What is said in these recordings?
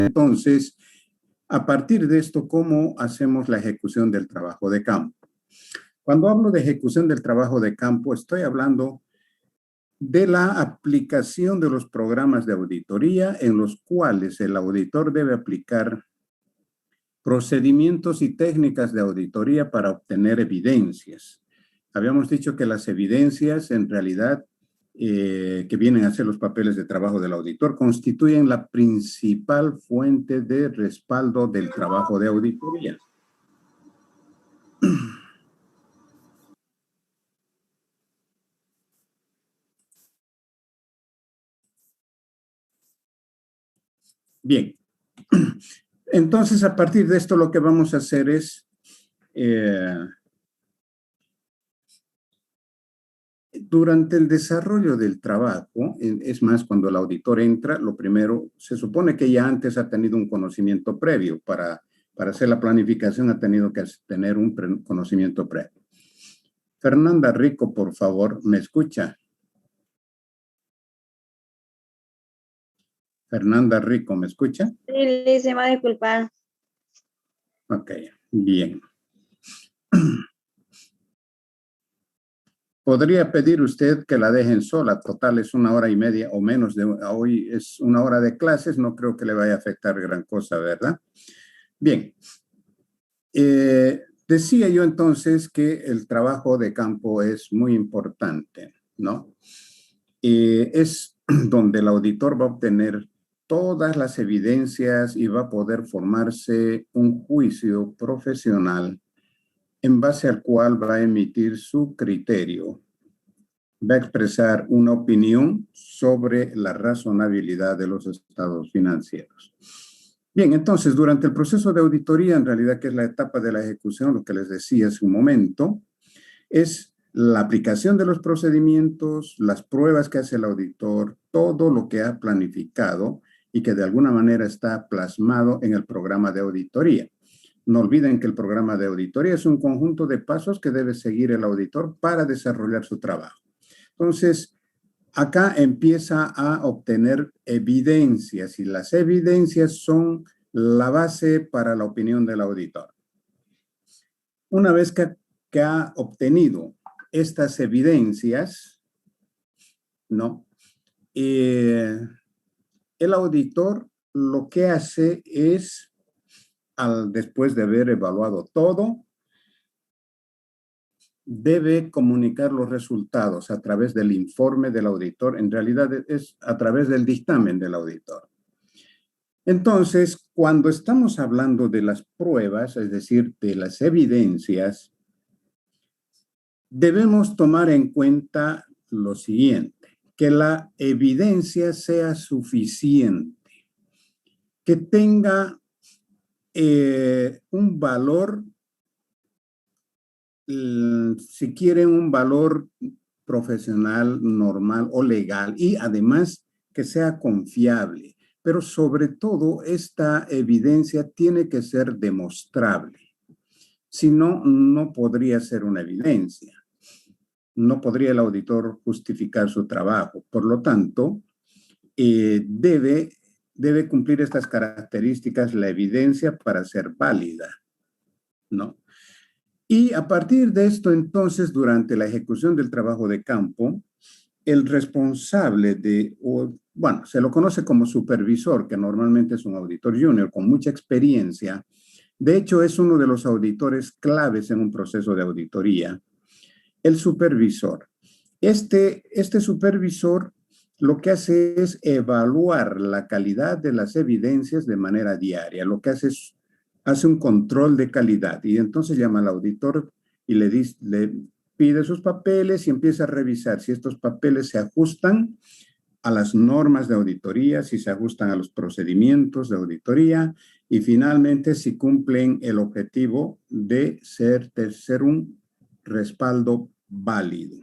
Entonces, a partir de esto, ¿cómo hacemos la ejecución del trabajo de campo? Cuando hablo de ejecución del trabajo de campo, estoy hablando de la aplicación de los programas de auditoría en los cuales el auditor debe aplicar procedimientos y técnicas de auditoría para obtener evidencias. Habíamos dicho que las evidencias, en realidad, que vienen a ser los papeles de trabajo del auditor, constituyen la principal fuente de respaldo del trabajo de auditoría. Bien, entonces a partir de esto lo que vamos a hacer es durante el desarrollo del trabajo, es más, cuando el auditor entra, lo primero, se supone que ya antes ha tenido un conocimiento previo. Para hacer la planificación ha tenido que tener un conocimiento previo. Fernanda Rico, por favor, ¿me escucha? Fernanda Rico, ¿me escucha? Sí, se me va a disculpar. Ok, bien. ¿Podría pedir usted que la dejen sola? Total, es 1 hora y media o menos. Hoy es 1 hora de clases, no creo que le vaya a afectar gran cosa, ¿verdad? Bien. Decía yo entonces que el trabajo de campo es muy importante, ¿no? Es donde el auditor va a obtener todas las evidencias y va a poder formarse un juicio profesional en base al cual va a emitir su criterio. Va a expresar una opinión sobre la razonabilidad de los estados financieros. Bien, entonces, durante el proceso de auditoría, en realidad, que es la etapa de la ejecución, lo que les decía hace un momento, es la aplicación de los procedimientos, las pruebas que hace el auditor, todo lo que ha planificado y que de alguna manera está plasmado en el programa de auditoría. No olviden que el programa de auditoría es un conjunto de pasos que debe seguir el auditor para desarrollar su trabajo. Entonces, acá empieza a obtener evidencias y las evidencias son la base para la opinión del auditor. Una vez que ha obtenido estas evidencias, ¿no? El auditor lo que hace es, después de haber evaluado todo, debe comunicar los resultados a través del informe del auditor. En realidad es a través del dictamen del auditor. Entonces, cuando estamos hablando de las pruebas, es decir, de las evidencias, debemos tomar en cuenta lo siguiente, que la evidencia sea suficiente, que tenga un valor, si quieren, un valor profesional, normal o legal, y además que sea confiable. Pero sobre todo, esta evidencia tiene que ser demostrable. Si no, no podría ser una evidencia. No podría el auditor justificar su trabajo. Por lo tanto, debe cumplir estas características la evidencia para ser válida, ¿no? Y a partir de esto, entonces, durante la ejecución del trabajo de campo, el responsable bueno, se lo conoce como supervisor, que normalmente es un auditor junior con mucha experiencia. De hecho, es uno de los auditores claves en un proceso de auditoría. El supervisor. Este supervisor lo que hace es evaluar la calidad de las evidencias de manera diaria. Lo que hace es hace un control de calidad y entonces llama al auditor y le pide sus papeles y empieza a revisar si estos papeles se ajustan a las normas de auditoría, si se ajustan a los procedimientos de auditoría y finalmente si cumplen el objetivo de ser un respaldo válido.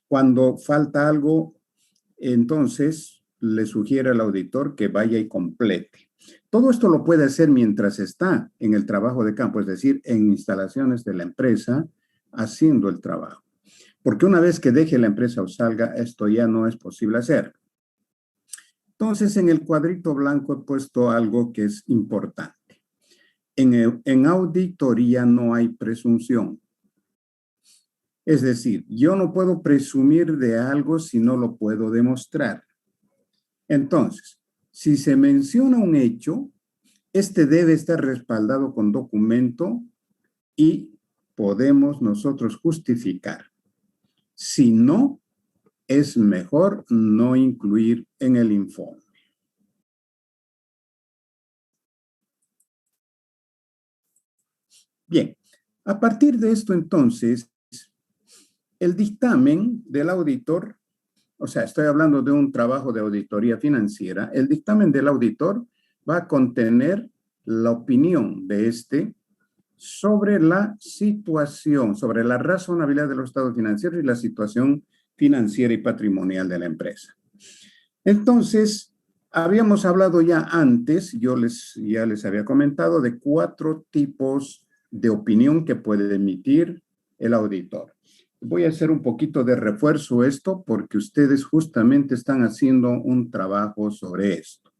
Cuando falta algo, entonces le sugiere al auditor que vaya y complete. Todo esto lo puede hacer mientras está en el trabajo de campo, es decir, en instalaciones de la empresa, haciendo el trabajo. Porque una vez que deje la empresa o salga, esto ya no es posible hacer. Entonces, en el cuadrito blanco he puesto algo que es importante. En auditoría no hay presunción. Es decir, yo no puedo presumir de algo si no lo puedo demostrar. Entonces, si se menciona un hecho, este debe estar respaldado con documento y podemos nosotros justificar. Si no, es mejor no incluir en el informe. Bien, a partir de esto entonces, el dictamen del auditor, o sea, estoy hablando de un trabajo de auditoría financiera, el dictamen del auditor va a contener la opinión de este sobre la situación, sobre la razonabilidad de los estados financieros y la situación financiera y patrimonial de la empresa. Entonces, habíamos hablado ya antes, ya les había comentado de 4 tipos de opinión que puede emitir el auditor. Voy a hacer un poquito de refuerzo esto porque ustedes justamente están haciendo un trabajo sobre esto.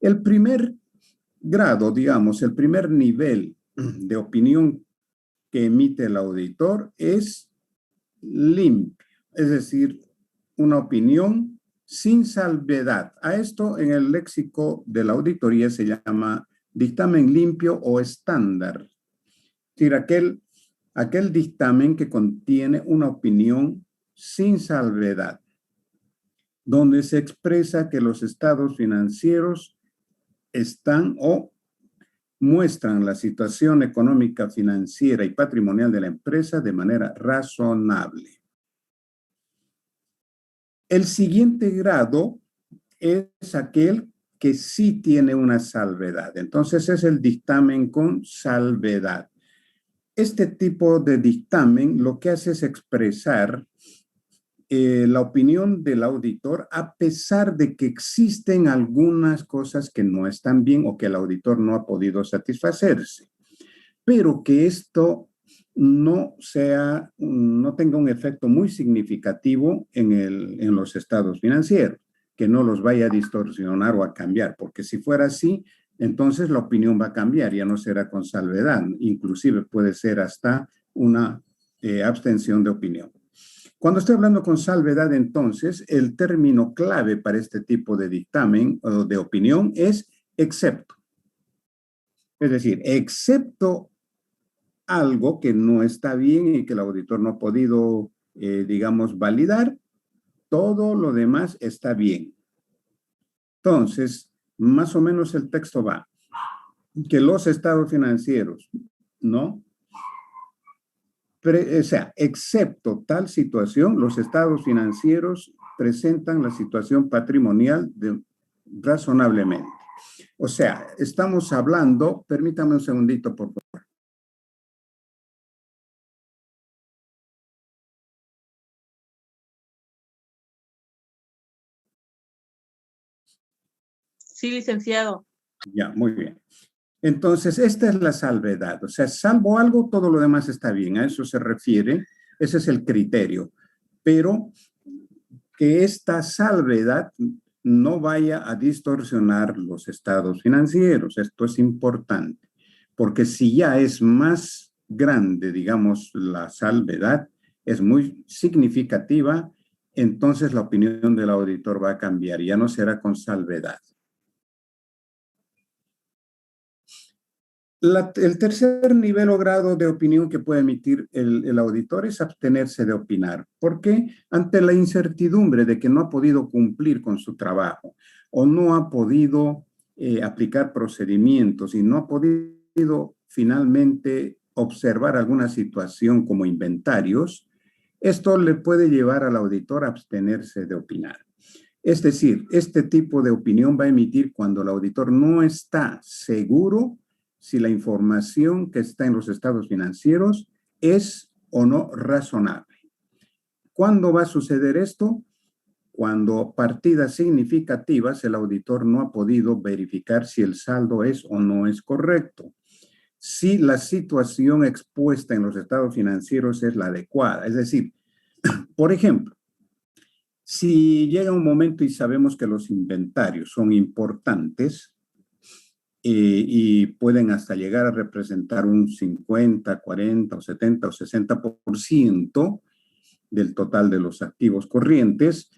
El primer grado, digamos, el primer nivel de opinión que emite el auditor es limpio, es decir, una opinión sin salvedad. A esto en el léxico de la auditoría se llama dictamen limpio o estándar. Es decir, aquel dictamen que contiene una opinión sin salvedad, donde se expresa que los estados financieros están o muestran la situación económica, financiera y patrimonial de la empresa de manera razonable. El siguiente grado es aquel que sí tiene una salvedad. Entonces es el dictamen con salvedad. Este tipo de dictamen lo que hace es expresar la opinión del auditor a pesar de que existen algunas cosas que no están bien o que el auditor no ha podido satisfacerse, pero que esto no tenga un efecto muy significativo en los estados financieros, que no los vaya a distorsionar o a cambiar, porque si fuera así, entonces la opinión va a cambiar, ya no será con salvedad, inclusive puede ser hasta una abstención de opinión. Cuando estoy hablando con salvedad, entonces, el término clave para este tipo de dictamen o de opinión es excepto. Es decir, excepto algo que no está bien y que el auditor no ha podido, digamos, validar, todo lo demás está bien. Entonces, más o menos el texto va, que los estados financieros, ¿no? O sea, excepto tal situación, los estados financieros presentan la situación patrimonial razonablemente. O sea, estamos hablando, permítame un segundito, por favor. Sí, licenciado. Ya, muy bien. Entonces, esta es la salvedad. O sea, salvo algo, todo lo demás está bien. A eso se refiere. Ese es el criterio. Pero que esta salvedad no vaya a distorsionar los estados financieros. Esto es importante. Porque si ya es más grande, digamos, la salvedad, es muy significativa, entonces la opinión del auditor va a cambiar. Ya no será con salvedad. El tercer nivel o grado de opinión que puede emitir el auditor es abstenerse de opinar. ¿Por qué? Ante la incertidumbre de que no ha podido cumplir con su trabajo o no ha podido aplicar procedimientos y no ha podido finalmente observar alguna situación como inventarios, esto le puede llevar al auditor a abstenerse de opinar. Es decir, este tipo de opinión va a emitir cuando el auditor no está seguro si la información que está en los estados financieros es o no razonable. ¿Cuándo va a suceder esto? Cuando partidas significativas el auditor no ha podido verificar si el saldo es o no es correcto. Si la situación expuesta en los estados financieros es la adecuada. Es decir, por ejemplo, Si llega un momento y sabemos que los inventarios son importantes y pueden hasta llegar a representar un 50, 40 o 70 o 60% del total de los activos corrientes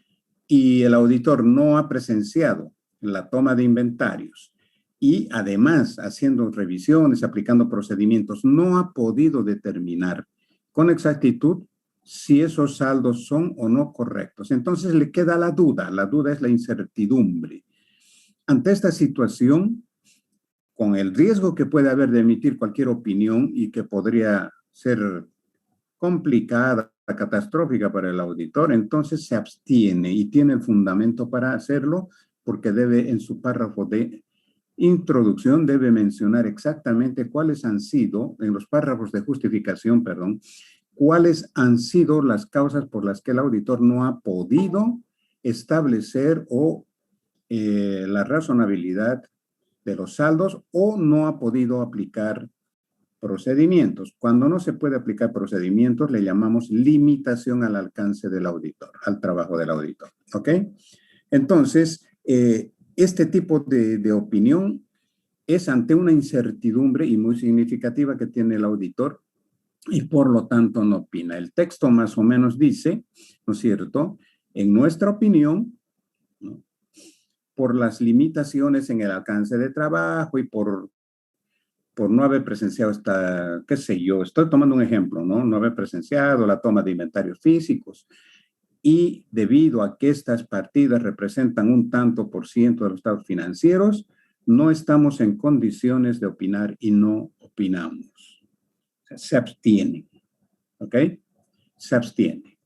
y el auditor no ha presenciado la toma de inventarios y además haciendo revisiones, aplicando procedimientos, no ha podido determinar con exactitud si esos saldos son o no correctos. Entonces le queda la duda es la incertidumbre. Ante esta situación, con el riesgo que puede haber de emitir cualquier opinión y que podría ser complicada, catastrófica para el auditor, entonces se abstiene y tiene el fundamento para hacerlo porque debe en su párrafo de introducción debe mencionar exactamente cuáles han sido, en los párrafos de justificación, perdón, cuáles han sido las causas por las que el auditor no ha podido establecer la razonabilidad de los saldos o no ha podido aplicar procedimientos. Cuando no se puede aplicar procedimientos, le llamamos limitación al alcance del auditor, al trabajo del auditor. ¿Ok? Entonces, este tipo de opinión es ante una incertidumbre y muy significativa que tiene el auditor y por lo tanto no opina. El texto más o menos dice, ¿no es cierto? En nuestra opinión, ¿no?, por las limitaciones en el alcance de trabajo y por no haber presenciado esta, qué sé yo, estoy tomando un ejemplo, ¿no? No haber presenciado la toma de inventarios físicos y debido a que estas partidas representan un tanto por ciento de los estados financieros, no estamos en condiciones de opinar y no opinamos. O sea, se abstiene, ¿ok? Se abstiene.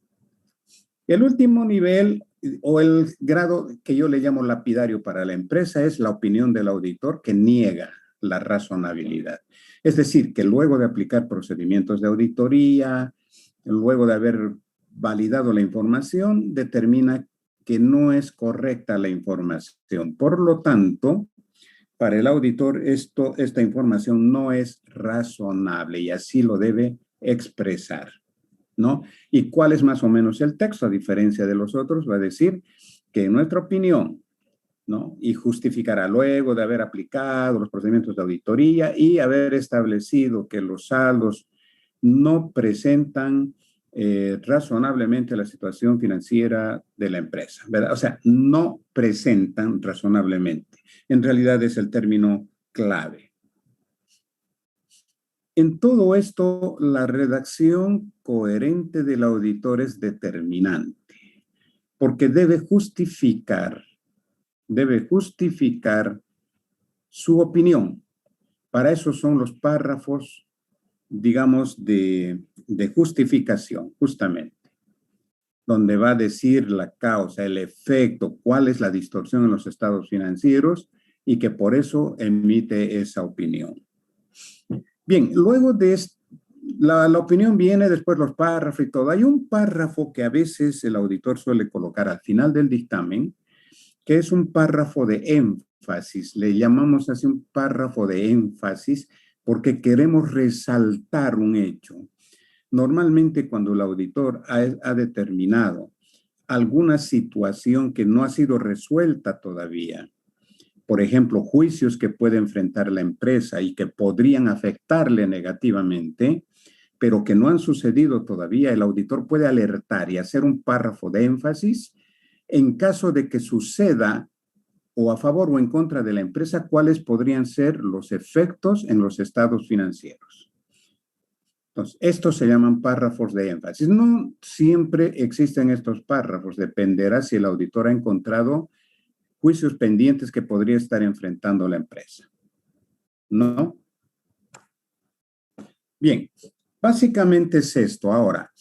El último nivel o el grado que yo le llamo lapidario para la empresa es la opinión del auditor que niega la razonabilidad. Es decir, que luego de aplicar procedimientos de auditoría, luego de haber validado la información, determina que no es correcta la información. Por lo tanto, para el auditor esta información no es razonable y así lo debe expresar, ¿no? ¿Y cuál es más o menos el texto? A diferencia de los otros, va a decir que en nuestra opinión, ¿no?, y justificará luego de haber aplicado los procedimientos de auditoría y haber establecido que los saldos no presentan razonablemente la situación financiera de la empresa, ¿verdad? O sea, no presentan razonablemente. En realidad es el término clave. En todo esto, la redacción coherente del auditor es determinante, porque debe justificar su opinión. Para eso son los párrafos, digamos, de justificación, justamente, donde va a decir la causa, el efecto, cuál es la distorsión en los estados financieros y que por eso emite esa opinión. Bien, luego de la opinión viene después los párrafos y todo. Hay un párrafo que a veces el auditor suele colocar al final del dictamen, que es un párrafo de énfasis. Le llamamos así un párrafo de énfasis porque queremos resaltar un hecho. Normalmente cuando el auditor ha determinado alguna situación que no ha sido resuelta todavía, por ejemplo, juicios que puede enfrentar la empresa y que podrían afectarle negativamente, pero que no han sucedido todavía, el auditor puede alertar y hacer un párrafo de énfasis en caso de que suceda o a favor o en contra de la empresa, cuáles podrían ser los efectos en los estados financieros. Entonces, estos se llaman párrafos de énfasis. No siempre existen estos párrafos, dependerá si el auditor ha encontrado juicios pendientes que podría estar enfrentando la empresa, ¿no? Bien, básicamente es esto. Ahora,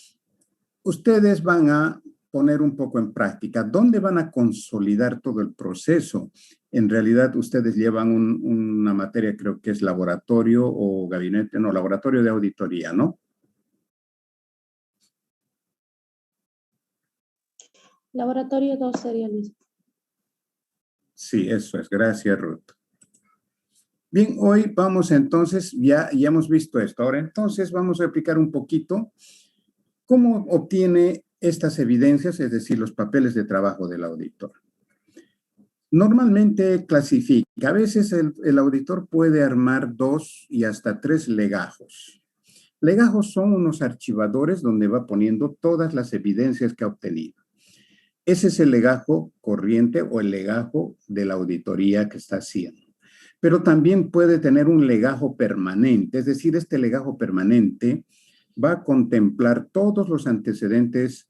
ustedes van a poner un poco en práctica. ¿Dónde van a consolidar todo el proceso? En realidad, ustedes llevan una materia, creo que es laboratorio o gabinete, no, laboratorio de auditoría, ¿no? Laboratorio 2 sería listo. Sí, eso es. Gracias, Ruth. Bien, hoy vamos entonces, ya hemos visto esto. Ahora entonces vamos a explicar un poquito cómo obtiene estas evidencias, es decir, los papeles de trabajo del auditor. Normalmente clasifica. A veces el auditor puede armar 2 y hasta 3 legajos. Legajos son unos archivadores donde va poniendo todas las evidencias que ha obtenido. Ese es el legajo corriente o el legajo de la auditoría que está haciendo. Pero también puede tener un legajo permanente, es decir, este legajo permanente va a contemplar todos los antecedentes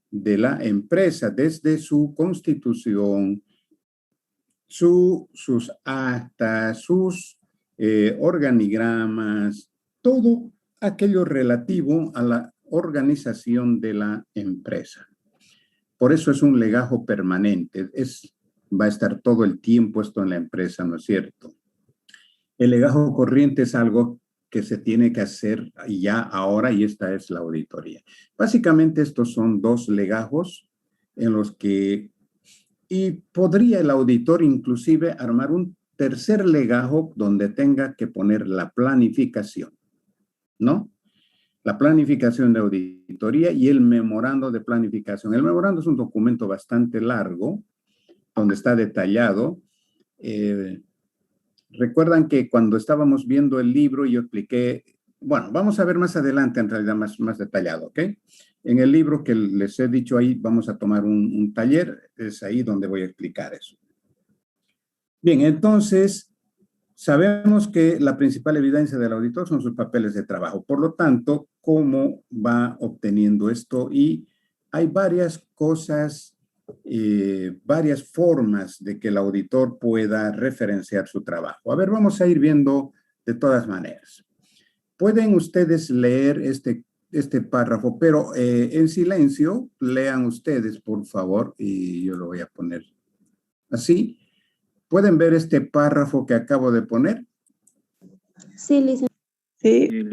de la empresa, desde su constitución, sus actas, sus organigramas, todo aquello relativo a la organización de la empresa. Por eso es un legajo permanente, va a estar todo el tiempo esto en la empresa, ¿no es cierto? El legajo corriente es algo que se tiene que hacer ya ahora y esta es la auditoría. Básicamente estos son 2 legajos en los que, y podría el auditor inclusive armar un tercer legajo donde tenga que poner la planificación, ¿no? La planificación de auditoría y el memorando de planificación. El memorando es un documento bastante largo donde está detallado. Recuerdan que cuando estábamos viendo el libro yo expliqué, bueno, vamos a ver más adelante en realidad más detallado, ¿ok? En el libro que les he dicho ahí vamos a tomar un taller, es ahí donde voy a explicar eso. Bien, entonces sabemos que la principal evidencia del auditor son sus papeles de trabajo. Por lo tanto, ¿cómo va obteniendo esto? Y hay varias cosas, varias formas de que el auditor pueda referenciar su trabajo. A ver, vamos a ir viendo de todas maneras. Pueden ustedes leer este párrafo, pero en silencio, lean ustedes, por favor, y yo lo voy a poner así. ¿Pueden ver este párrafo que acabo de poner? Sí, licenciado. Sí.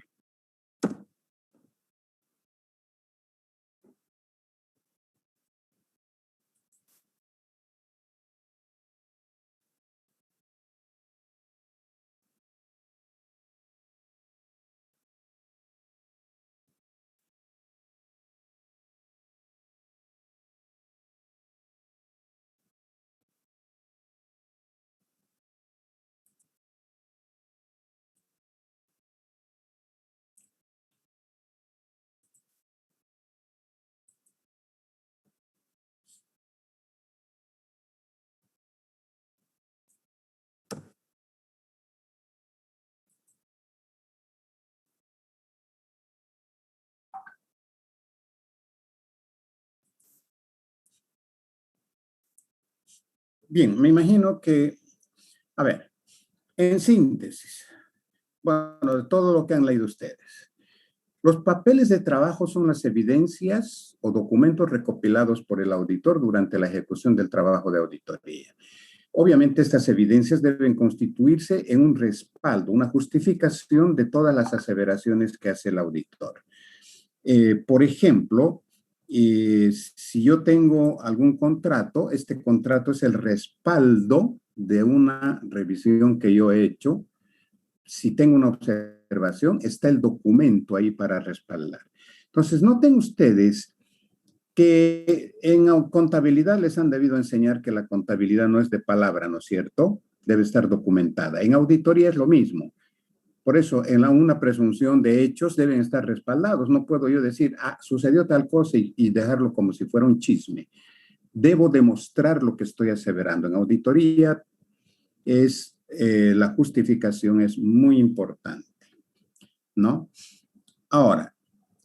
Bien, me imagino que, a ver, en síntesis, bueno, de todo lo que han leído ustedes, los papeles de trabajo son las evidencias o documentos recopilados por el auditor durante la ejecución del trabajo de auditoría. Obviamente, estas evidencias deben constituirse en un respaldo, una justificación de todas las aseveraciones que hace el auditor. Por ejemplo, si yo tengo algún contrato, este contrato es el respaldo de una revisión que yo he hecho. Si tengo una observación, está el documento ahí para respaldar. Entonces, noten ustedes que en contabilidad les han debido enseñar que la contabilidad no es de palabra, ¿no es cierto? Debe estar documentada. En auditoría es lo mismo. Por eso, en una presunción de hechos deben estar respaldados. No puedo yo decir, sucedió tal cosa y dejarlo como si fuera un chisme. Debo demostrar lo que estoy aseverando. En auditoría la justificación es muy importante, ¿no? Ahora,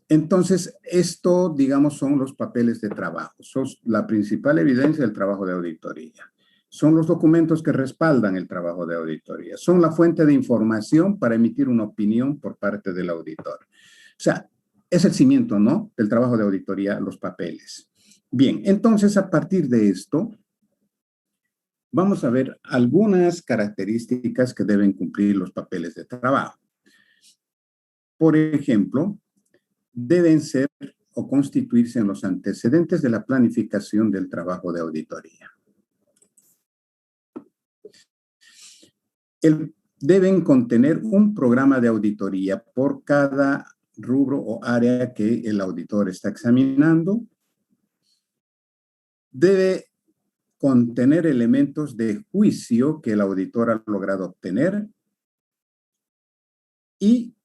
entonces, esto, digamos, son los papeles de trabajo. Son la principal evidencia del trabajo de auditoría. Son los documentos que respaldan el trabajo de auditoría. Son la fuente de información para emitir una opinión por parte del auditor. O sea, es el cimiento, ¿no?, del trabajo de auditoría, los papeles. Bien, entonces, a partir de esto, vamos a ver algunas características que deben cumplir los papeles de trabajo. Por ejemplo, deben ser o constituirse en los antecedentes de la planificación del trabajo de auditoría. Deben contener un programa de auditoría por cada rubro o área que el auditor está examinando. debe contener elementos de juicio que el auditor ha logrado obtener y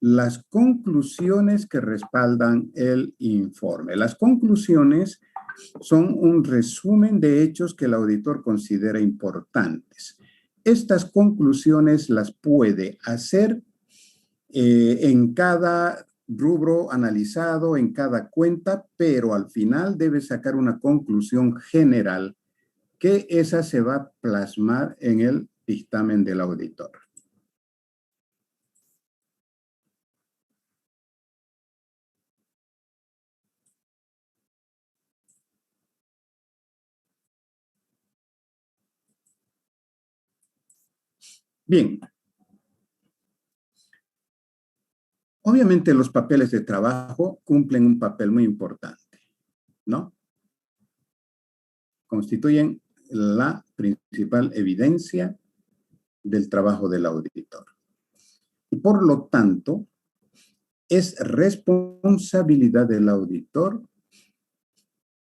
las conclusiones que respaldan el informe. Las conclusiones son un resumen de hechos que el auditor considera importantes. Estas conclusiones las puede hacer en cada rubro analizado, en cada cuenta, pero al final debe sacar una conclusión general que esa se va a plasmar en el dictamen del auditor. Bien. Obviamente los papeles de trabajo cumplen un papel muy importante, ¿no? Constituyen la principal evidencia del trabajo del auditor. Y por lo tanto, es responsabilidad del auditor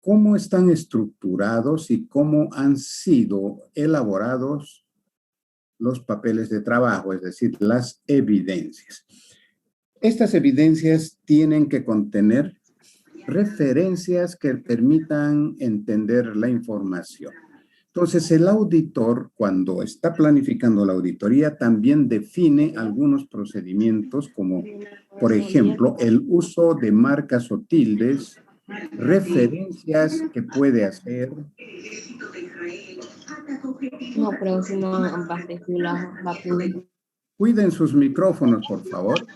cómo están estructurados y cómo han sido elaborados los papeles de trabajo, es decir, las evidencias. Estas evidencias tienen que contener referencias que permitan entender la información. Entonces, el auditor, cuando está planificando la auditoría, también define algunos procedimientos como, por ejemplo, el uso de marcas o tildes, referencias que puede hacer. No, pero si no, Cuiden sus micrófonos, por favor.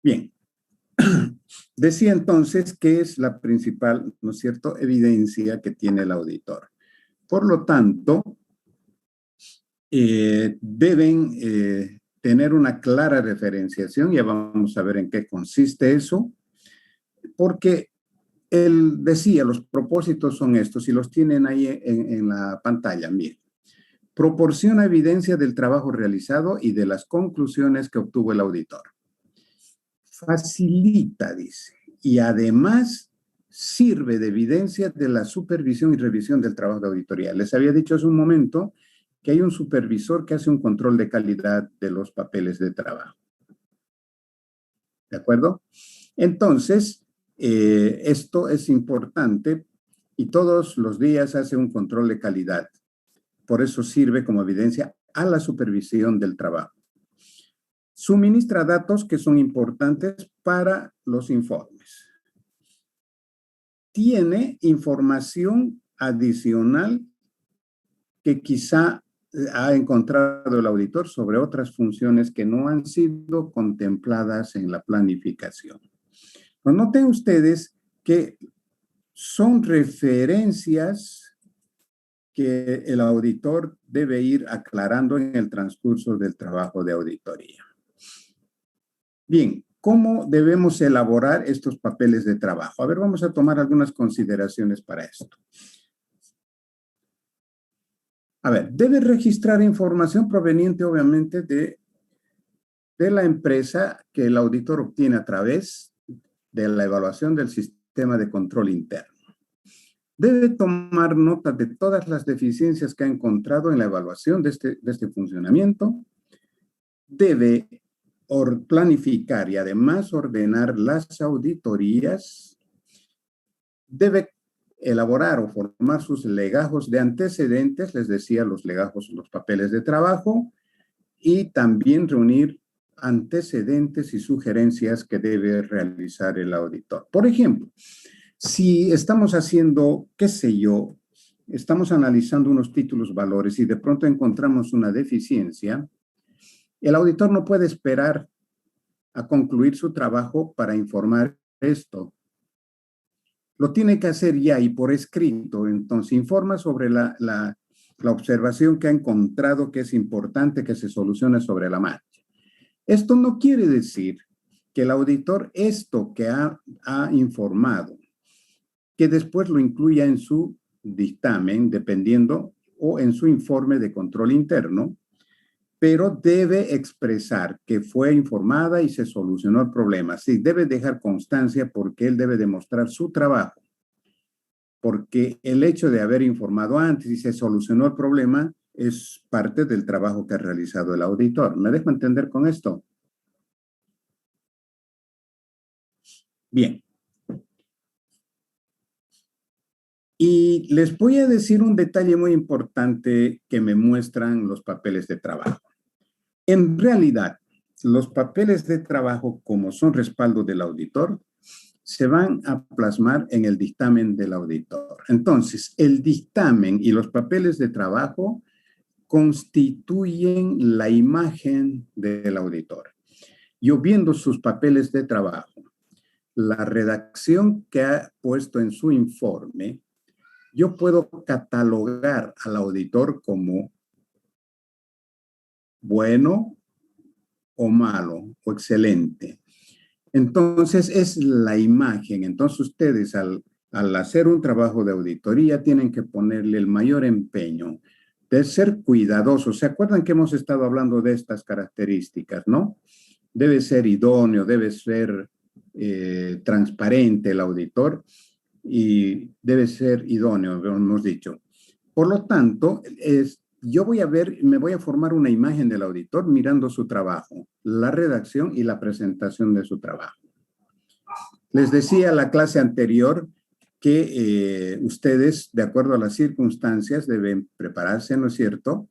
Bien. Decía entonces que es la principal, ¿no es cierto?, evidencia que tiene el auditor. Por lo tanto, deben tener una clara referenciación, ya vamos a ver en qué consiste eso, porque él decía, los propósitos son estos, y los tienen ahí en la pantalla, miren. Proporciona evidencia del trabajo realizado y de las conclusiones que obtuvo el auditor. Facilita, dice, y además sirve de evidencia de la supervisión y revisión del trabajo de auditoría. Les había dicho hace un momento que hay un supervisor que hace un control de calidad de los papeles de trabajo. ¿De acuerdo? Entonces, esto es importante y todos los días hace un control de calidad. Por eso sirve como evidencia a la supervisión del trabajo. Suministra datos que son importantes para los informes. Tiene información adicional que quizá ha encontrado el auditor sobre otras funciones que no han sido contempladas en la planificación. Pero noten ustedes que son referencias que el auditor debe ir aclarando en el transcurso del trabajo de auditoría. Bien, ¿cómo debemos elaborar estos papeles de trabajo? A ver, vamos a tomar algunas consideraciones para esto. A ver, debe registrar información proveniente, obviamente, de la empresa que el auditor obtiene a través de la evaluación del sistema de control interno. Debe tomar nota de todas las deficiencias que ha encontrado en la evaluación de este funcionamiento. Debe planificar y además ordenar las auditorías. Debe elaborar o formar sus legajos de antecedentes, les decía, los legajos, los papeles de trabajo, y también reunir antecedentes y sugerencias que debe realizar el auditor. Por ejemplo, si estamos haciendo, qué sé yo, estamos analizando unos títulos valores y de pronto encontramos una deficiencia, el auditor no puede esperar a concluir su trabajo para informar esto. Lo tiene que hacer ya y por escrito. Entonces, informa sobre la observación que ha encontrado que es importante que se solucione sobre la marcha. Esto no quiere decir que el auditor esto que ha informado, que después lo incluya en su dictamen, dependiendo o en su informe de control interno, pero debe expresar que fue informada y se solucionó el problema. Sí, debe dejar constancia porque él debe demostrar su trabajo. Porque el hecho de haber informado antes y se solucionó el problema es parte del trabajo que ha realizado el auditor. ¿Me dejo entender con esto? Bien. Y les voy a decir un detalle muy importante que me muestran los papeles de trabajo. En realidad, los papeles de trabajo, como son respaldo del auditor, se van a plasmar en el dictamen del auditor. Entonces, el dictamen y los papeles de trabajo constituyen la imagen del auditor. Yo viendo sus papeles de trabajo, la redacción que ha puesto en su informe, yo puedo catalogar al auditor como bueno o malo o excelente. Entonces, es la imagen. Entonces, ustedes al hacer un trabajo de auditoría tienen que ponerle el mayor empeño de ser cuidadosos. ¿Se acuerdan que hemos estado hablando de estas características, no? Debe ser idóneo, debe ser transparente el auditor y debe ser idóneo, hemos dicho. Por lo tanto, yo voy a ver, me voy a formar una imagen del auditor mirando su trabajo, la redacción y la presentación de su trabajo. Les decía en la clase anterior que ustedes, de acuerdo a las circunstancias, deben prepararse, ¿no es cierto?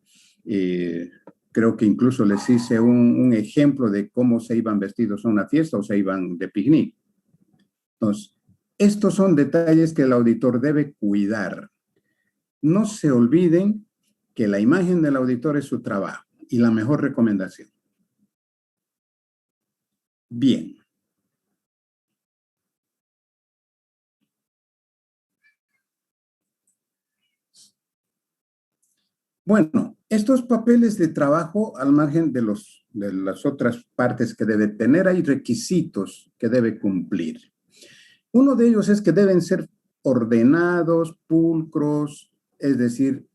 Creo que incluso les hice un ejemplo de cómo se iban vestidos a una fiesta o se iban de picnic. Entonces, estos son detalles que el auditor debe cuidar. No se olviden que la imagen del auditor es su trabajo y la mejor recomendación. Bien. Bueno, estos papeles de trabajo, al margen de las otras partes que debe tener, hay requisitos que debe cumplir. Uno de ellos es que deben ser ordenados, pulcros, es decir,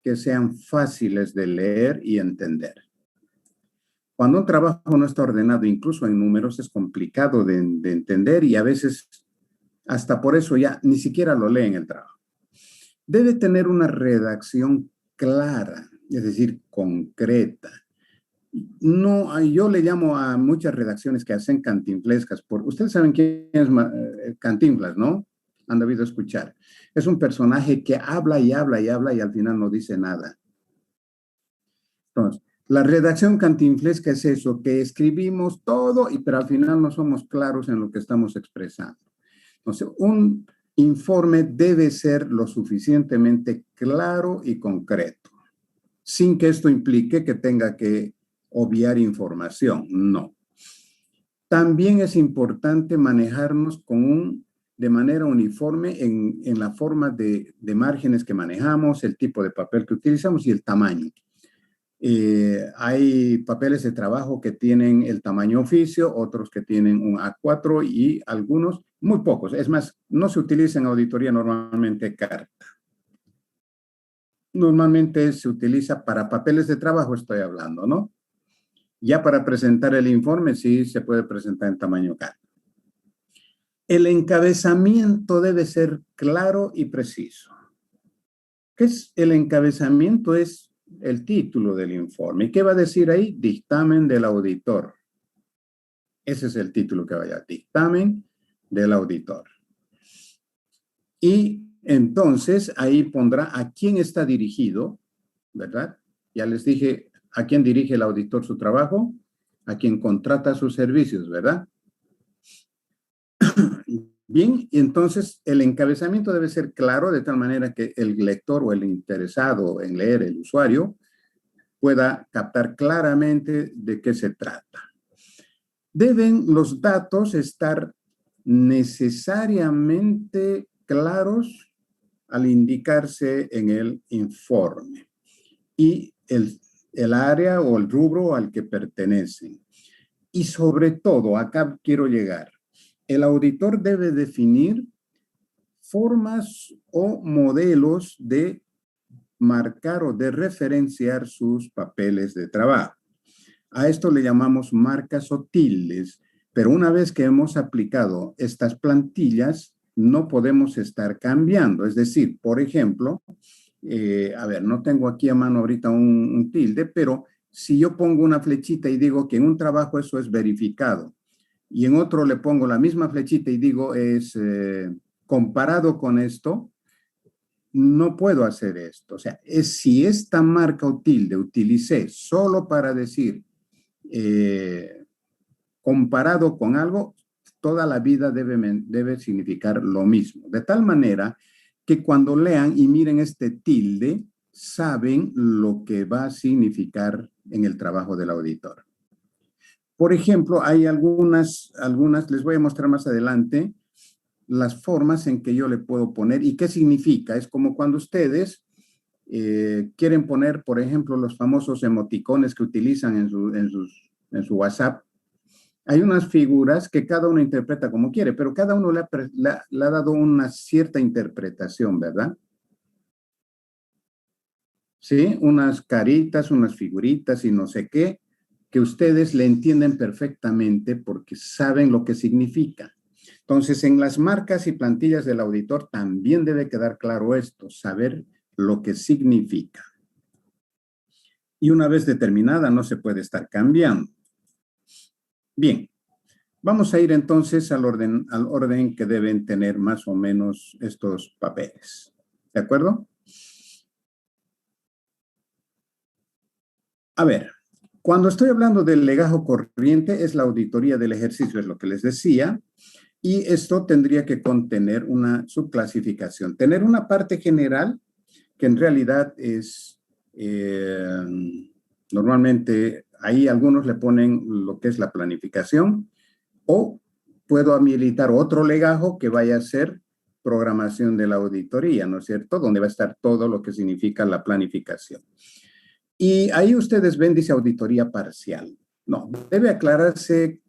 que sean fáciles de leer y entender. Cuando un trabajo no está ordenado, incluso en números, es complicado de entender y a veces hasta por eso ya ni siquiera lo leen el trabajo. Debe tener una redacción clara, es decir, concreta. No, yo le llamo a muchas redacciones que hacen cantinflescas. Ustedes saben quién es Cantinflas, ¿no? Han debido escuchar. Es un personaje que habla y habla y habla y al final no dice nada. Entonces, la redacción cantinflesca es eso, que escribimos todo, pero al final no somos claros en lo que estamos expresando. Entonces, un informe debe ser lo suficientemente claro y concreto, sin que esto implique que tenga que obviar información, no. También es importante manejarnos de manera uniforme en la forma de márgenes que manejamos, el tipo de papel que utilizamos y el tamaño. Hay papeles de trabajo que tienen el tamaño oficio, otros que tienen un A4 y algunos, muy pocos. Es más, no se utiliza en auditoría normalmente carta. Normalmente se utiliza para papeles de trabajo, estoy hablando, ¿no? Ya para presentar el informe, sí se puede presentar en tamaño carta. El encabezamiento debe ser claro y preciso. ¿Qué es el encabezamiento? Es el título del informe. ¿Y qué va a decir ahí? Dictamen del auditor. Ese es el título que vaya. Dictamen del auditor. Y entonces ahí pondrá a quién está dirigido, ¿verdad? Ya les dije a quién dirige el auditor su trabajo, a quién contrata sus servicios, ¿verdad? Bien, y entonces el encabezamiento debe ser claro de tal manera que el lector o el interesado en leer, el usuario, pueda captar claramente de qué se trata. Deben los datos estar necesariamente claros al indicarse en el informe y el área o el rubro al que pertenecen. Y sobre todo, acá quiero llegar, el auditor debe definir formas o modelos de marcar o de referenciar sus papeles de trabajo. A esto le llamamos marcas o tildes, pero una vez que hemos aplicado estas plantillas, no podemos estar cambiando. Es decir, por ejemplo, a ver, no tengo aquí a mano ahorita un tilde, pero si yo pongo una flechita y digo que en un trabajo eso es verificado, y en otro le pongo la misma flechita y digo es comparado con esto, no puedo hacer esto. O sea, si esta marca o tilde utilicé solo para decir comparado con algo, toda la vida debe significar lo mismo. De tal manera que cuando lean y miren este tilde, saben lo que va a significar en el trabajo del auditor. Por ejemplo, hay algunas, les voy a mostrar más adelante, las formas en que yo le puedo poner y qué significa. Es como cuando ustedes quieren poner, por ejemplo, los famosos emoticones que utilizan en su WhatsApp. Hay unas figuras que cada uno interpreta como quiere, pero cada uno le ha dado una cierta interpretación, ¿verdad? Sí, unas caritas, unas figuritas y no sé qué, que ustedes le entienden perfectamente porque saben lo que significa. Entonces, en las marcas y plantillas del auditor también debe quedar claro esto, saber lo que significa. Y una vez determinada, no se puede estar cambiando. Bien, vamos a ir entonces al orden que deben tener más o menos estos papeles. ¿De acuerdo? A ver, cuando estoy hablando del legajo corriente, es la auditoría del ejercicio, es lo que les decía, y esto tendría que contener una subclasificación. Tener una parte general, que en realidad es, normalmente ahí algunos le ponen lo que es la planificación, o puedo habilitar otro legajo que vaya a ser programación de la auditoría, ¿no es cierto? Donde va a estar todo lo que significa la planificación. Y ahí ustedes ven, dice auditoría parcial. No, debe aclararse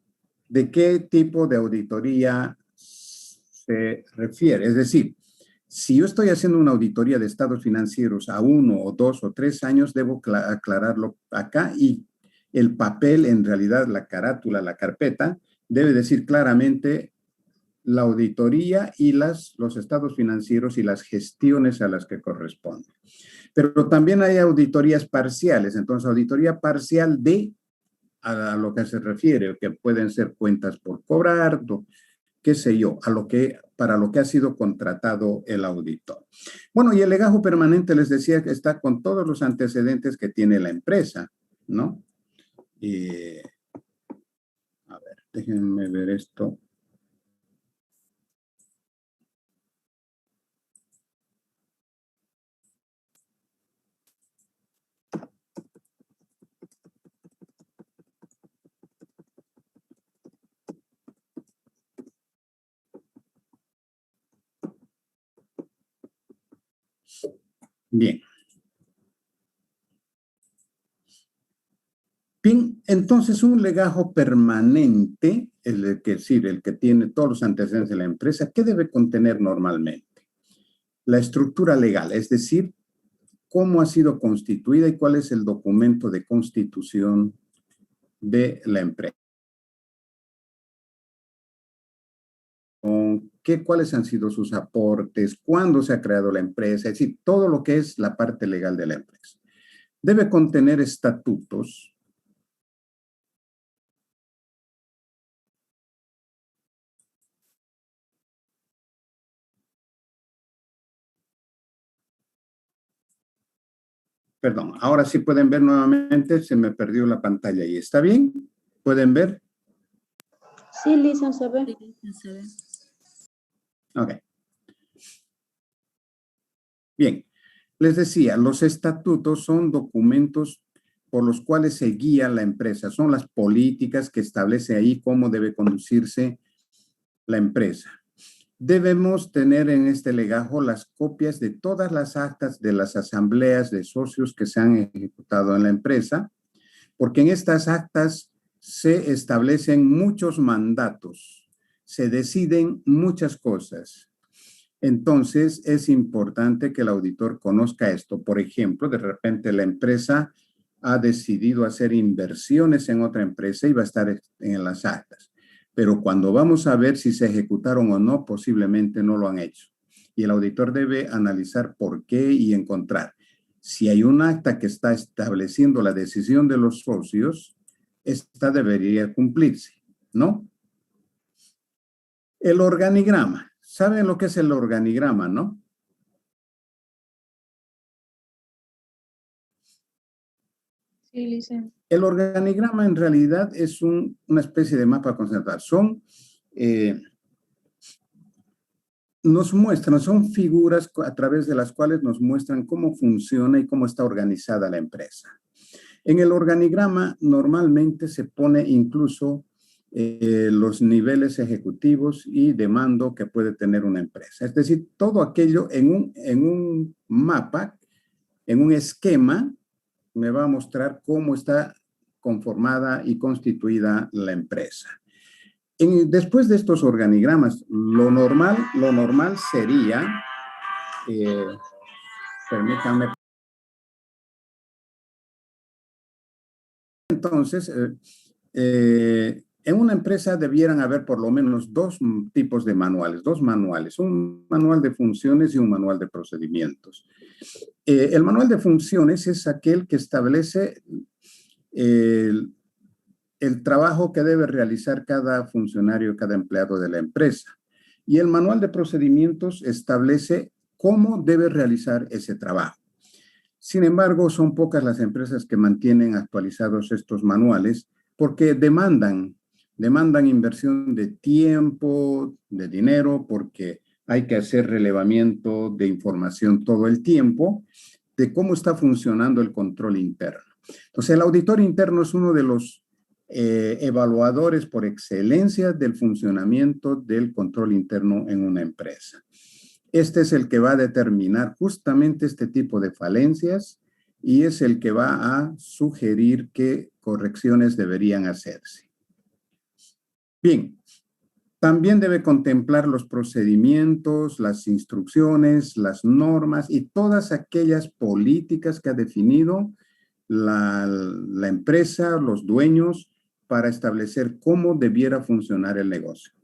de qué tipo de auditoría se refiere. Es decir, si yo estoy haciendo una auditoría de estados financieros a 1 o 2 o 3 años, debo aclararlo acá y el papel, en realidad la carátula, la carpeta, debe decir claramente la auditoría y los estados financieros y las gestiones a las que corresponden. Pero también hay auditorías parciales. Entonces, auditoría parcial a lo que se refiere, que pueden ser cuentas por cobrar, qué sé yo, para lo que ha sido contratado el auditor. Bueno, y el legajo permanente, les decía, que está con todos los antecedentes que tiene la empresa, ¿no? A ver, déjenme ver esto. Bien. Bien, entonces un legajo permanente, el que tiene todos los antecedentes de la empresa, ¿qué debe contener normalmente? La estructura legal, es decir, cómo ha sido constituida y cuál es el documento de constitución de la empresa. ¿Cuáles han sido sus aportes? ¿Cuándo se ha creado la empresa? Es decir, todo lo que es la parte legal de la empresa. Debe contener estatutos. Perdón, ahora sí pueden ver nuevamente, se me perdió la pantalla y ¿está bien? ¿Pueden ver? Sí, Lisa, se ve. Ok. Bien, les decía, los estatutos son documentos por los cuales se guía la empresa, son las políticas que establece ahí cómo debe conducirse la empresa. Debemos tener en este legajo las copias de todas las actas de las asambleas de socios que se han ejecutado en la empresa, porque en estas actas se establecen muchos mandatos, se deciden muchas cosas. Entonces, es importante que el auditor conozca esto. Por ejemplo, de repente la empresa ha decidido hacer inversiones en otra empresa y va a estar en las actas. Pero cuando vamos a ver si se ejecutaron o no, posiblemente no lo han hecho. Y el auditor debe analizar por qué y encontrar. Si hay un acta que está estableciendo la decisión de los socios, esta debería cumplirse, ¿no? El organigrama. ¿Saben lo que es el organigrama, no? Sí, licenciado. El organigrama en realidad es una especie de mapa conceptual. Nos muestran, son figuras a través de las cuales nos muestran cómo funciona y cómo está organizada la empresa. En el organigrama normalmente se pone incluso los niveles ejecutivos y de mando que puede tener una empresa. Es decir, todo aquello en un mapa, en un esquema, me va a mostrar cómo está conformada y constituida la empresa. Después de estos organigramas, lo normal sería, permítanme. Entonces, en una empresa debieran haber por lo menos dos tipos de manuales, un manual de funciones y un manual de procedimientos. El manual de funciones es aquel que establece el trabajo que debe realizar cada funcionario, cada empleado de la empresa. Y el manual de procedimientos establece cómo debe realizar ese trabajo. Sin embargo, son pocas las empresas que mantienen actualizados estos manuales porque demandan inversión de tiempo, de dinero, porque hay que hacer relevamiento de información todo el tiempo de cómo está funcionando el control interno. Entonces, el auditor interno es uno de los evaluadores por excelencia del funcionamiento del control interno en una empresa. Este es el que va a determinar justamente este tipo de falencias y es el que va a sugerir qué correcciones deberían hacerse. Bien, también debe contemplar los procedimientos, las instrucciones, las normas y todas aquellas políticas que ha definido la empresa, los dueños, para establecer cómo debiera funcionar el negocio.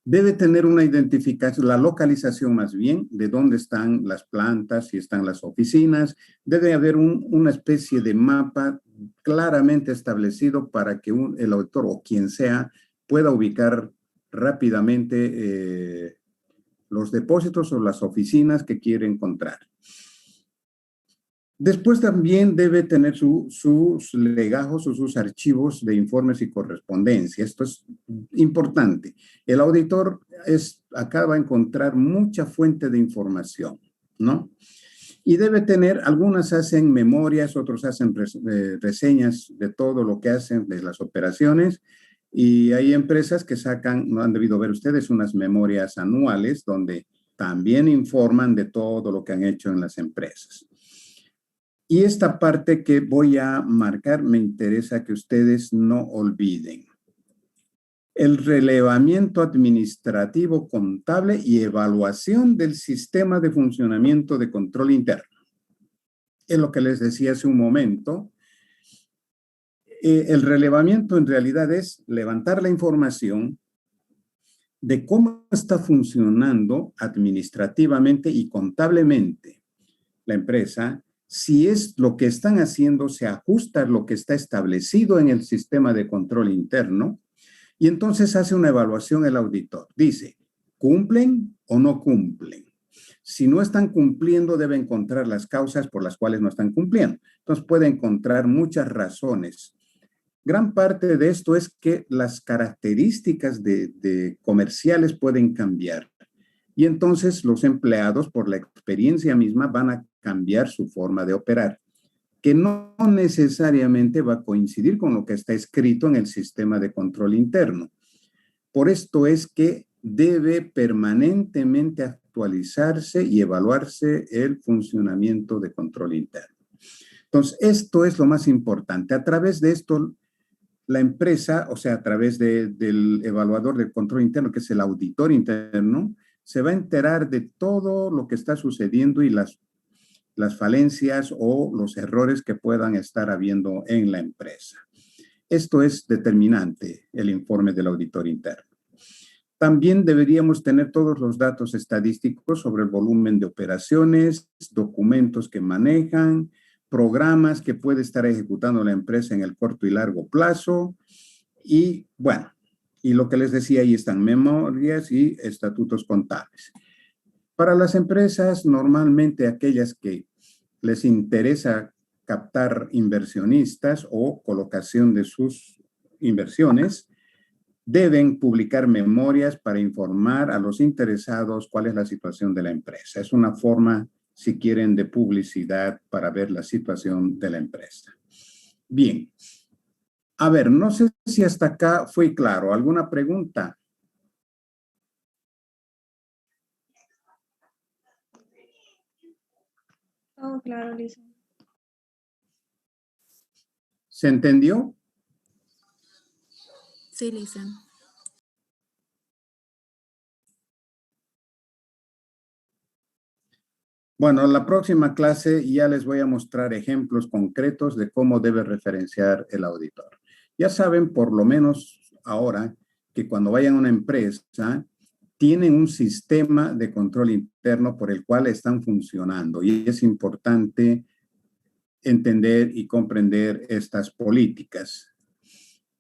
Debe tener una identificación, la localización más bien, de dónde están las plantas, si están las oficinas. Debe haber una especie de mapa claramente establecido para que el auditor o quien sea pueda ubicar rápidamente los depósitos o las oficinas que quiere encontrar. Después también debe tener sus legajos o sus archivos de informes y correspondencia. Esto es importante. El auditor acá va a encontrar mucha fuente de información, ¿no? Y debe tener, algunas hacen memorias, otros hacen reseñas de todo lo que hacen, de las operaciones. Y hay empresas que sacan, no han debido ver ustedes, unas memorias anuales donde también informan de todo lo que han hecho en las empresas. Y esta parte que voy a marcar me interesa que ustedes no olviden. El relevamiento administrativo contable y evaluación del sistema de funcionamiento de control interno. Es lo que les decía hace un momento. El relevamiento en realidad es levantar la información de cómo está funcionando administrativamente y contablemente la empresa, si es lo que están haciendo se ajusta a lo que está establecido en el sistema de control interno, y entonces hace una evaluación el auditor. Dice, ¿cumplen o no cumplen? Si no están cumpliendo, debe encontrar las causas por las cuales no están cumpliendo. Entonces puede encontrar muchas razones. Gran parte de esto es que las características de comerciales pueden cambiar. Y entonces los empleados, por la experiencia misma, van a cambiar su forma de operar, que no necesariamente va a coincidir con lo que está escrito en el sistema de control interno. Por esto es que debe permanentemente actualizarse y evaluarse el funcionamiento de control interno. Entonces, esto es lo más importante. A través de esto, la empresa, o sea, a través del evaluador de control interno, que es el auditor interno, se va a enterar de todo lo que está sucediendo y las falencias o los errores que puedan estar habiendo en la empresa. Esto es determinante, el informe del auditor interno. También deberíamos tener todos los datos estadísticos sobre el volumen de operaciones, documentos que manejan, programas que puede estar ejecutando la empresa en el corto y largo plazo. Y bueno, y lo que les decía, ahí están memorias y estatutos contables. Para las empresas, normalmente aquellas que les interesa captar inversionistas o colocación de sus inversiones, deben publicar memorias para informar a los interesados cuál es la situación de la empresa. Es una forma, si quieren, de publicidad para ver la situación de la empresa. Bien. A ver, no sé si hasta acá fue claro. ¿Alguna pregunta? Todo claro, licenciado. ¿Se entendió? Sí, licenciado. Bueno, la próxima clase ya les voy a mostrar ejemplos concretos de cómo debe referenciar el auditor. Ya saben, por lo menos ahora, que cuando vayan a una empresa, tienen un sistema de control interno por el cual están funcionando y es importante entender y comprender estas políticas,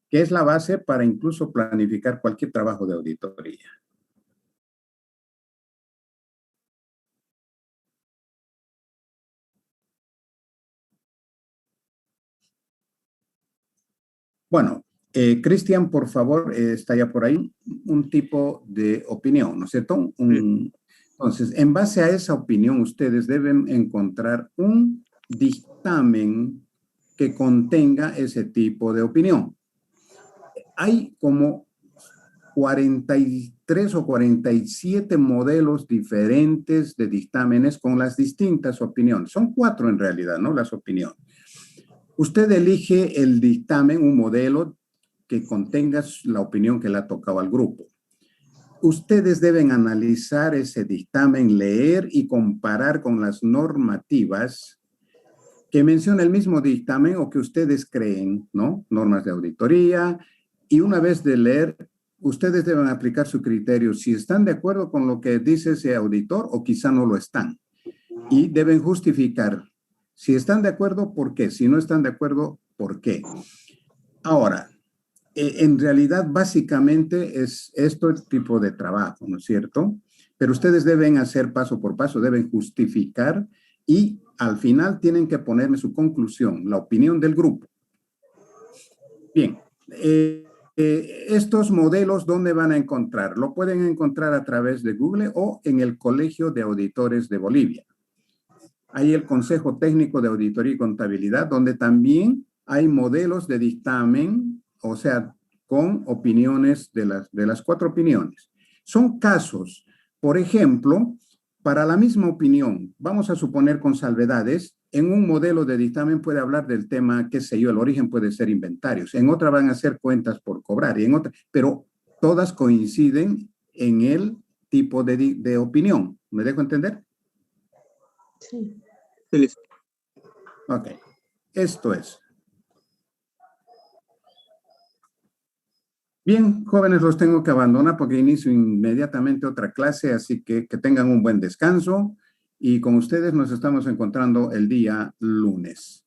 que es la base para incluso planificar cualquier trabajo de auditoría. Bueno, Cristian, por favor, está ya por ahí un tipo de opinión, ¿no es cierto? Entonces, en base a esa opinión, ustedes deben encontrar un dictamen que contenga ese tipo de opinión. Hay como 43 o 47 modelos diferentes de dictámenes con las distintas opiniones. Son 4 en realidad, ¿no? Las opiniones. Usted elige el dictamen, un modelo que contenga la opinión que le ha tocado al grupo. Ustedes deben analizar ese dictamen, leer y comparar con las normativas que menciona el mismo dictamen o que ustedes creen, ¿no? Normas de auditoría. Y una vez de leer, ustedes deben aplicar su criterio si están de acuerdo con lo que dice ese auditor o quizá no lo están. Y deben justificar. Si están de acuerdo, ¿por qué? Si no están de acuerdo, ¿por qué? Ahora, en realidad, básicamente es esto el tipo de trabajo, ¿no es cierto? Pero ustedes deben hacer paso por paso, deben justificar y al final tienen que ponerme su conclusión, la opinión del grupo. Bien, estos modelos, ¿dónde van a encontrar? Lo pueden encontrar a través de Google o en el Colegio de Auditores de Bolivia. Hay el Consejo Técnico de Auditoría y Contabilidad, donde también hay modelos de dictamen, o sea, con opiniones de las 4 opiniones. Son casos, por ejemplo, para la misma opinión, vamos a suponer con salvedades, en un modelo de dictamen puede hablar del tema, qué sé yo, el origen puede ser inventarios, en otra van a ser cuentas por cobrar, y en otra, pero todas coinciden en el tipo de opinión. ¿Me dejo entender? Sí. Ok, esto es. Bien, jóvenes, los tengo que abandonar porque inicio inmediatamente otra clase, así que tengan un buen descanso y con ustedes nos estamos encontrando el día lunes.